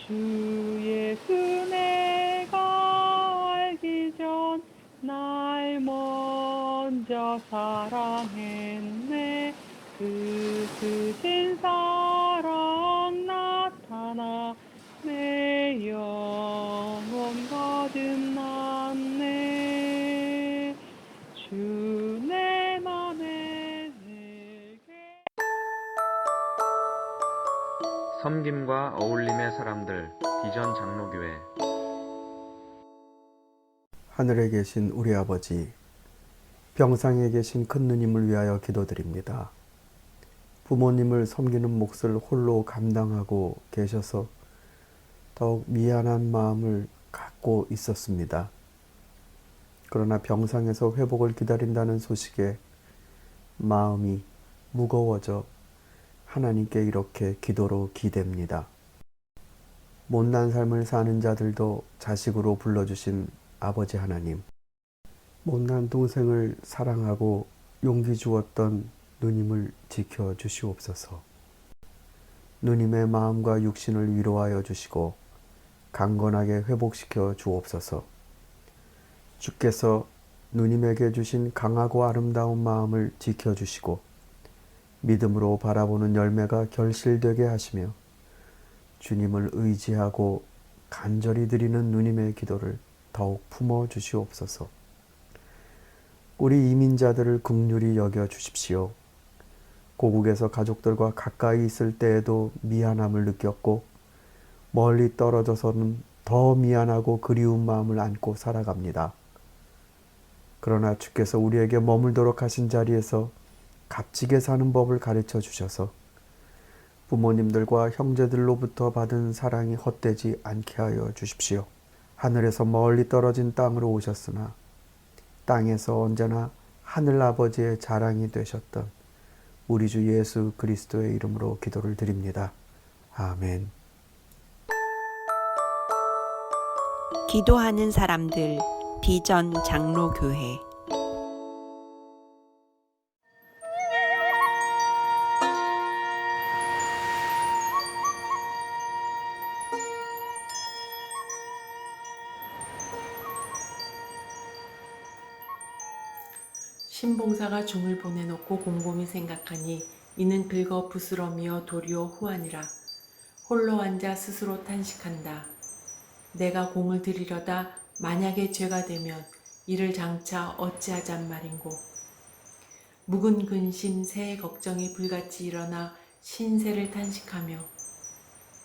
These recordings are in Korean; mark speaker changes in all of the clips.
Speaker 1: 주 예수 내가 알기 전 날 먼저 사랑했네. 그 크신 사랑 나타나 내 영혼 거듭났네. 주 내 맘에 내게
Speaker 2: 섬김과 어울림의 사람들 비전 장로교회.
Speaker 3: 하늘에 계신 우리 아버지, 병상에 계신 큰 누님을 위하여 기도드립니다. 부모님을 섬기는 몫을 홀로 감당하고 계셔서 더욱 미안한 마음을 갖고 있었습니다. 그러나 병상에서 회복을 기다린다는 소식에 마음이 무거워져 하나님께 이렇게 기도로 기댑니다. 못난 삶을 사는 자들도 자식으로 불러주신 아버지 하나님, 못난 동생을 사랑하고 용기 주었던 누님을 지켜주시옵소서. 누님의 마음과 육신을 위로하여 주시고 강건하게 회복시켜 주옵소서. 주께서 누님에게 주신 강하고 아름다운 마음을 지켜주시고 믿음으로 바라보는 열매가 결실되게 하시며 주님을 의지하고 간절히 드리는 누님의 기도를 더욱 품어 주시옵소서. 우리 이민자들을 긍휼히 여겨 주십시오. 고국에서 가족들과 가까이 있을 때에도 미안함을 느꼈고 멀리 떨어져서는 더 미안하고 그리운 마음을 안고 살아갑니다. 그러나 주께서 우리에게 머물도록 하신 자리에서 값지게 사는 법을 가르쳐 주셔서 부모님들과 형제들로부터 받은 사랑이 헛되지 않게 하여 주십시오. 하늘에서 멀리 떨어진 땅으로 오셨으나 땅에서 언제나 하늘 아버지의 자랑이 되셨던 우리 주 예수 그리스도의 이름으로 기도를 드립니다. 아멘.
Speaker 4: 기도하는 사람들 비전 장로교회.
Speaker 5: 신봉사가 중을 보내놓고 곰곰이 생각하니 이는 긁어 부스러미어 도리어 후하니라. 홀로 앉아 스스로 탄식한다. 내가 공을 들이려다 만약에 죄가 되면 이를 장차 어찌하잔 말인고. 묵은 근심 새의 걱정이 불같이 일어나 신세를 탄식하며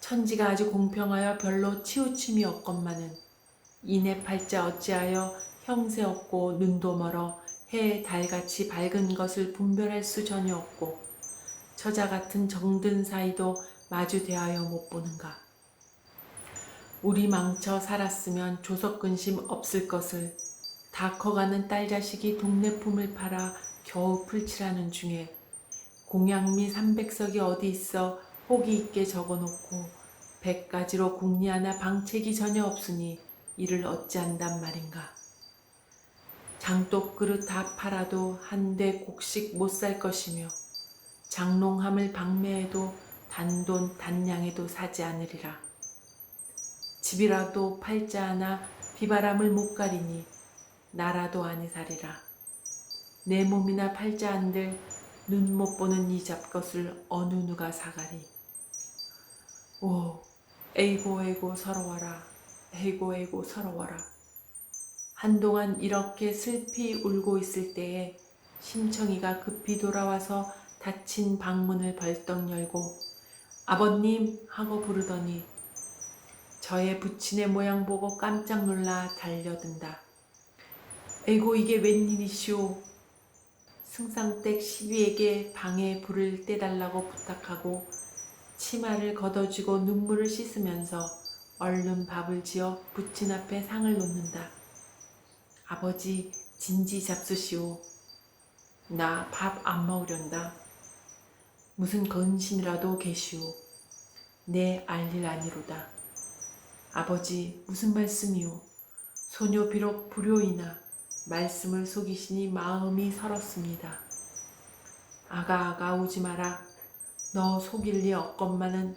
Speaker 5: 천지가 아주 공평하여 별로 치우침이 없건만은 이내 팔자 어찌하여 형세 없고 눈도 멀어 해 달같이 밝은 것을 분별할 수 전혀 없고 저자 같은 정든 사이도 마주 대하여 못 보는가. 우리 망쳐 살았으면 조석근심 없을 것을 다 커가는 딸 자식이 동네 품을 팔아 겨우 풀칠하는 중에 공양미 300석이 어디 있어 호기 있게 적어놓고 100가지로 궁리 하나 방책이 전혀 없으니 이를 어찌한단 말인가. 장독 그릇 다 팔아도 한 대 곡식 못 살 것이며 장롱함을 방매해도 단돈 단량에도 사지 않으리라. 집이라도 팔자 하나 비바람을 못 가리니 나라도 아니 사리라. 내 몸이나 팔자 한들 눈 못 보는 이 잡것을 어느 누가 사가리. 오, 에이고 에이고 서러워라. 에이고 에이고 서러워라. 한동안 이렇게 슬피 울고 있을 때에 심청이가 급히 돌아와서 닫힌 방문을 벌떡 열고 아버님 하고 부르더니 저의 부친의 모양 보고 깜짝 놀라 달려든다. 에고 이게 웬일이시오. 승상댁 시비에게 방에 불을 떼달라고 부탁하고 치마를 걷어쥐고 눈물을 씻으면서 얼른 밥을 지어 부친 앞에 상을 놓는다. 아버지 진지 잡수시오. 나 밥 안 먹으련다. 무슨 근심이라도 계시오. 내 알릴 아니로다. 아버지 무슨 말씀이오. 소녀 비록 불효이나 말씀을 속이시니 마음이 설었습니다. 아가 우지 마라. 너 속일 리 없건만은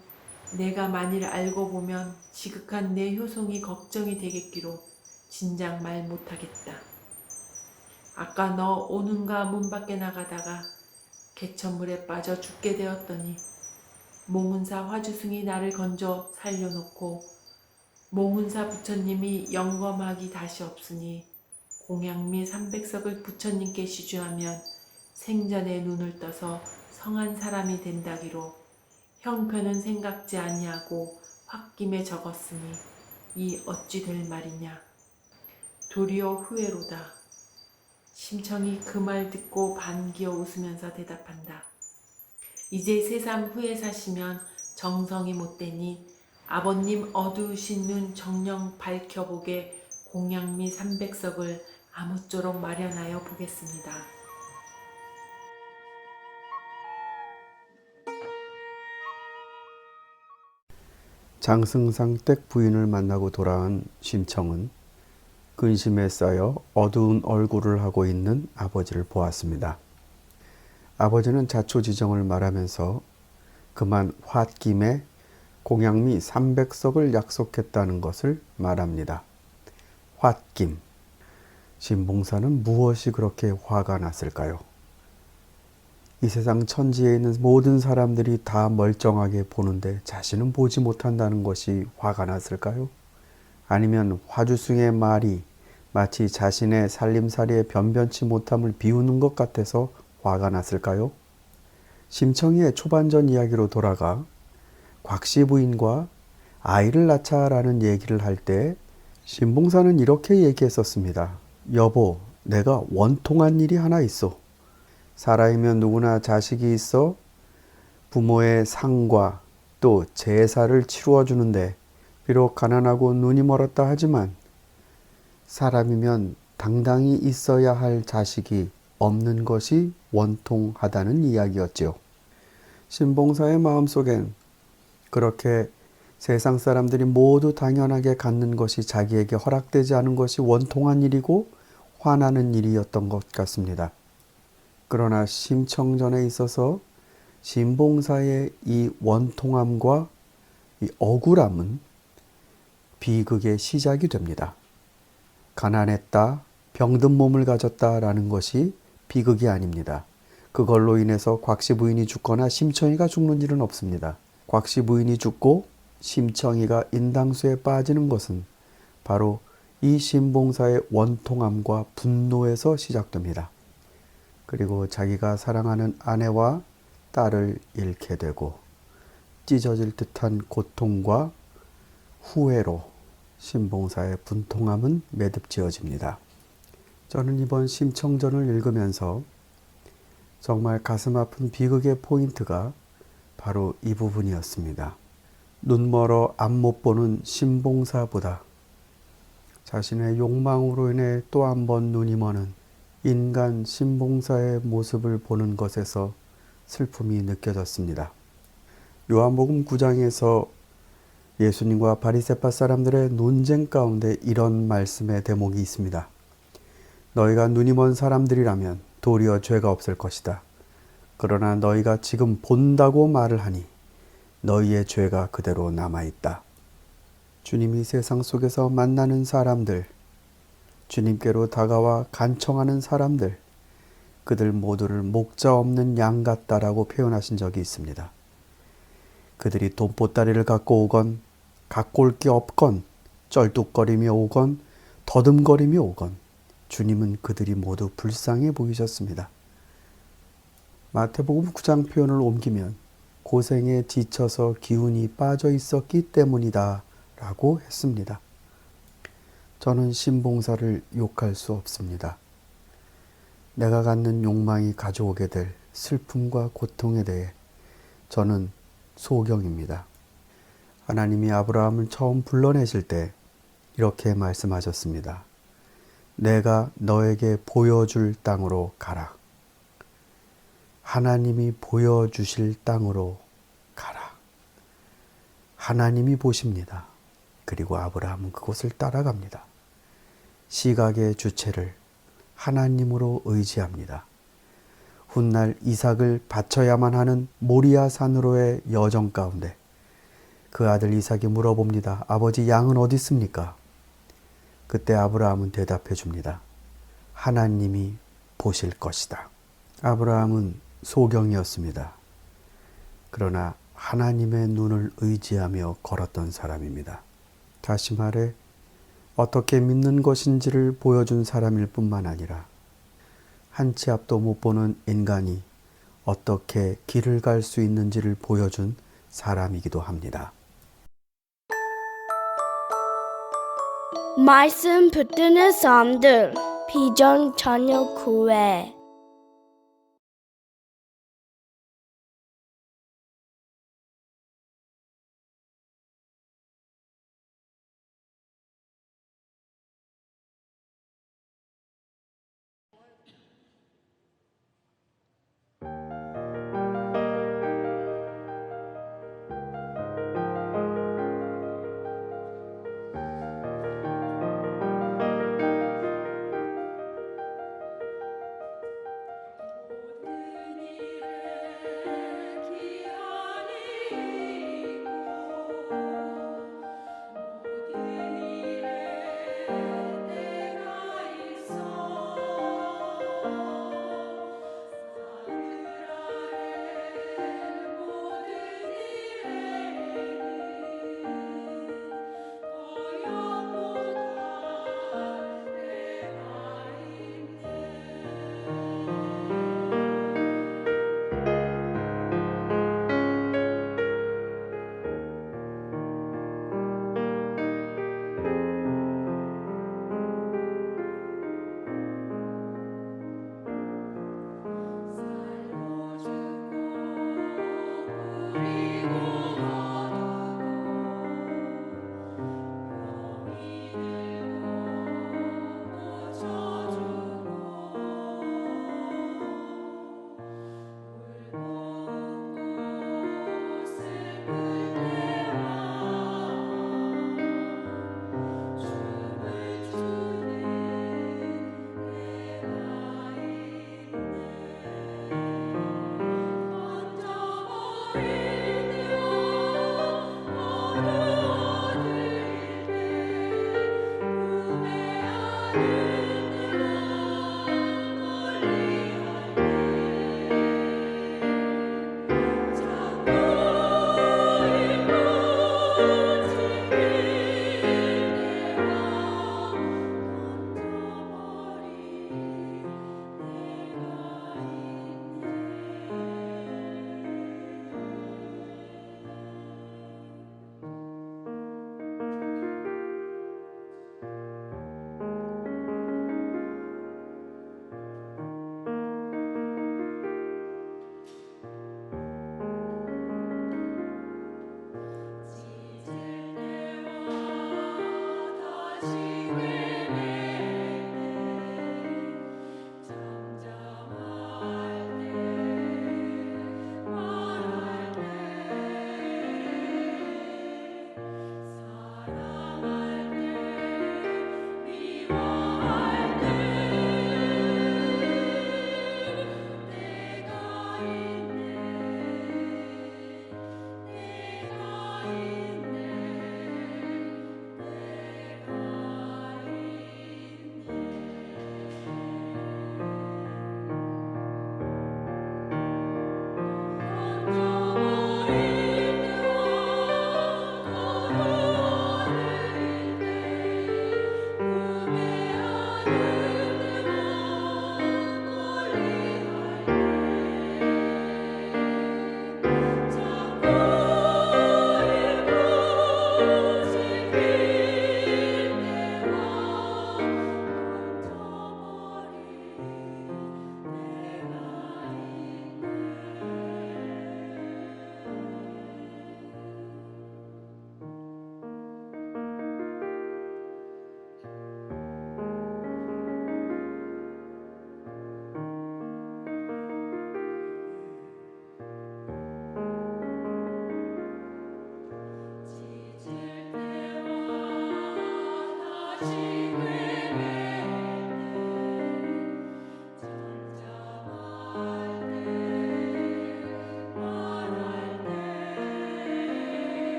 Speaker 5: 내가 만일 알고 보면 지극한 내 효성이 걱정이 되겠기로 진작 말 못하겠다. 아까 너 오는가 문 밖에 나가다가 개천물에 빠져 죽게 되었더니 몽은사 화주승이 나를 건져 살려놓고 몽은사 부처님이 영검하기 다시 없으니 공양미 300석을 부처님께 시주하면 생전에 눈을 떠서 성한 사람이 된다기로 형편은 생각지 아니하고 홧김에 적었으니 이 어찌 될 말이냐. 도리어 후회로다. 심청이 그 말 듣고 반기어 웃으면서 대답한다. 이제 새삼 후에 사시면 정성이 못되니 아버님 어두우신 눈 정령 밝혀보게 공양미 300석을 아무쪼록 마련하여 보겠습니다.
Speaker 3: 장승상 댁 부인을 만나고 돌아온 심청은 근심에 쌓여 어두운 얼굴을 하고 있는 아버지를 보았습니다. 아버지는 자초지정을 말하면서 그만 홧김에 공양미 300석을 약속했다는 것을 말합니다. 홧김. 신봉사는 무엇이 그렇게 화가 났을까요? 이 세상 천지에 있는 모든 사람들이 다 멀쩡하게 보는데 자신은 보지 못한다는 것이 화가 났을까요? 아니면 화주승의 말이 마치 자신의 살림살이에 변변치 못함을 비우는 것 같아서 화가 났을까요? 심청이의 초반전 이야기로 돌아가 곽씨 부인과 아이를 낳자라는 얘기를 할 때 신봉사는 이렇게 얘기했었습니다. 여보, 내가 원통한 일이 하나 있어. 살아있으면 누구나 자식이 있어 부모의 상과 또 제사를 치루어 주는데 비록 가난하고 눈이 멀었다 하지만 사람이면 당당히 있어야 할 자식이 없는 것이 원통하다는 이야기였지요. 신봉사의 마음속엔 그렇게 세상 사람들이 모두 당연하게 갖는 것이 자기에게 허락되지 않은 것이 원통한 일이고 화나는 일이었던 것 같습니다. 그러나 심청전에 있어서 신봉사의 이 원통함과 이 억울함은 비극의 시작이 됩니다. 가난했다, 병든 몸을 가졌다라는 것이 비극이 아닙니다. 그걸로 인해서 곽씨 부인이 죽거나 심청이가 죽는 일은 없습니다. 곽씨 부인이 죽고 심청이가 인당수에 빠지는 것은 바로 이 신봉사의 원통함과 분노에서 시작됩니다. 그리고 자기가 사랑하는 아내와 딸을 잃게 되고 찢어질 듯한 고통과 후회로 신봉사의 분통함은 매듭지어집니다. 저는 이번 심청전을 읽으면서 정말 가슴 아픈 비극의 포인트가 바로 이 부분이었습니다. 눈멀어 앞 못 보는 신봉사보다 자신의 욕망으로 인해 또 한 번 눈이 머는 인간 신봉사의 모습을 보는 것에서 슬픔이 느껴졌습니다. 요한복음 9장에서 예수님과 바리새파 사람들의 논쟁 가운데 이런 말씀의 대목이 있습니다. 너희가 눈이 먼 사람들이라면 도리어 죄가 없을 것이다. 그러나 너희가 지금 본다고 말을 하니 너희의 죄가 그대로 남아있다. 주님이 세상 속에서 만나는 사람들, 주님께로 다가와 간청하는 사람들, 그들 모두를 목자 없는 양 같다라고 표현하신 적이 있습니다. 그들이 돈보따리를 갖고 오건, 갖고 올 게 없건, 쩔뚝거리며 오건, 더듬거리며 오건, 주님은 그들이 모두 불쌍해 보이셨습니다. 마태복음 9장 표현을 옮기면 고생에 지쳐서 기운이 빠져 있었기 때문이다 라고 했습니다. 저는 신봉사를 욕할 수 없습니다. 내가 갖는 욕망이 가져오게 될 슬픔과 고통에 대해 저는 소경입니다. 하나님이 아브라함을 처음 불러내실 때 이렇게 말씀하셨습니다. 내가 너에게 보여줄 땅으로 가라. 하나님이 보여주실 땅으로 가라. 하나님이 보십니다. 그리고 아브라함은 그곳을 따라갑니다. 시각의 주체를 하나님으로 의지합니다. 훗날 이삭을 바쳐야만 하는 모리아 산으로의 여정 가운데 그 아들 이삭이 물어봅니다. 아버지, 양은 어디 있습니까? 그때 아브라함은 대답해 줍니다. 하나님이 보실 것이다. 아브라함은 소경이었습니다. 그러나 하나님의 눈을 의지하며 걸었던 사람입니다. 다시 말해 어떻게 믿는 것인지를 보여준 사람일 뿐만 아니라 한 치 앞도 못 보는 인간이 어떻게 길을 갈 수 있는지를 보여준 사람이기도 합니다.
Speaker 6: 말씀 붙드는 사람들 비전 저녁 교회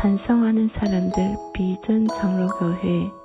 Speaker 7: 찬성하는 사람들 비전 장로교회